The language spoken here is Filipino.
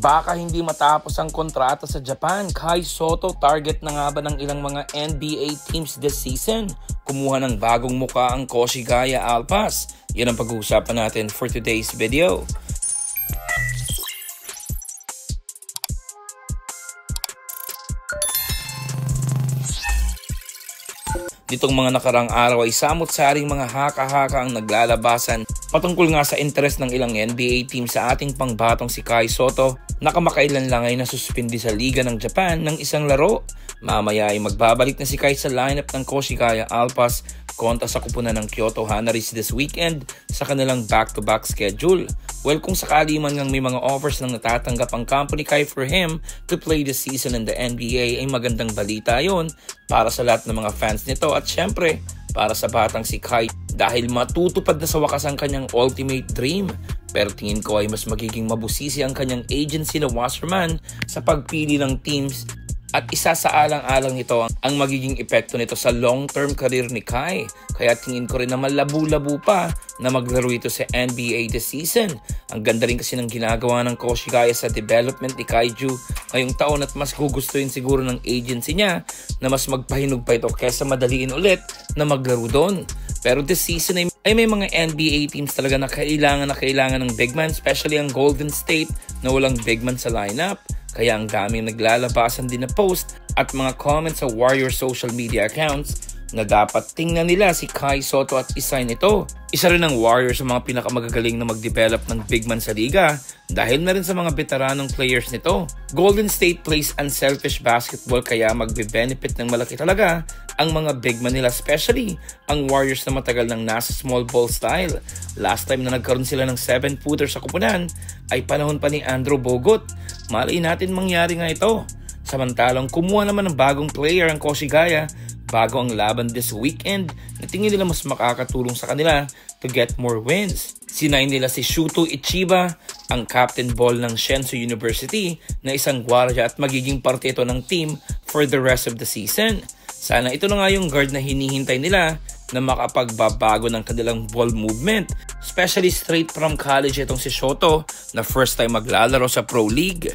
Baka hindi matapos ang kontrata sa Japan. Kai Sotto target na nga ba ng ilang mga NBA teams this season? Kumuha ng bagong muka ang Koshigaya Alpas. Yan ang pag-uusapan natin for today's video. Nitong mga nakarang araw ay samot-saring mga haka-haka ang naglalabasan patungkol nga sa interes ng ilang NBA team sa ating pangbatong si Kai Sotto na kamakailan lang ay nasuspindi sa Liga ng Japan ng isang laro. Mamaya ay magbabalik na si Kai sa lineup ng Koshigaya Alpas kontra sa kupunan ng Kyoto Hanaris this weekend sa kanilang back-to-back schedule. Well, kung sakali man ngang may mga offers nang natatanggap ang company Kai for him to play this season in the NBA ay magandang balita yon para sa lahat ng mga fans nito at syempre para sa batang si Kai dahil matutupad na sa wakas ang kanyang ultimate dream. Pero tingin ko ay mas magiging mabusisi ang kanyang agency na Wasserman sa pagpili ng teams at isa sa alang-alang nito ang magiging epekto nito sa long-term career ni Kai. Kaya tingin ko rin na malabo-labo pa na maglaro ito sa NBA this season. Ang ganda rin kasi ng ginagawa ng Koshigaya sa development ni Kaiju ngayong taon at mas gugustuhin siguro ng agency niya na mas magpahinog pa ito kaysa madaliin ulit na maglaro doon. Pero this season ay may mga NBA teams talaga na kailangan ng big man, especially ang Golden State na walang big man sa lineup. Kaya ang daming naglalabasan din na post at mga comments sa Warriors social media accounts na dapat tingnan nila si Kai Sotto at isign ito. Isa rin ng Warriors sa mga pinakamagagaling na mag-develop ng big man sa liga dahil na rin sa mga veteranong players nito. Golden State plays unselfish basketball kaya magbe-benefit ng malaki talaga ang mga big man nila, especially ang Warriors na matagal nang nasa small ball style. Last time na nagkaroon sila ng 7-footer sa kupunan ay panahon pa ni Andrew Bogut. Malay natin mangyari nga ito. Samantalang kumuha naman ng bagong player ang Koshigaya bago ang laban this weekend na tingin nila mas makakatulong sa kanila to get more wins. Sinay nila si Shuto Ichiba, ang captain ball ng Shenzhou University na isang gwardiya at magiging parte ito ng team for the rest of the season. Sana ito na nga yung guard na hinihintay nila na makapagbabago ng kanilang ball movement. Especially straight from college itong si Sotto na first time maglalaro sa Pro League.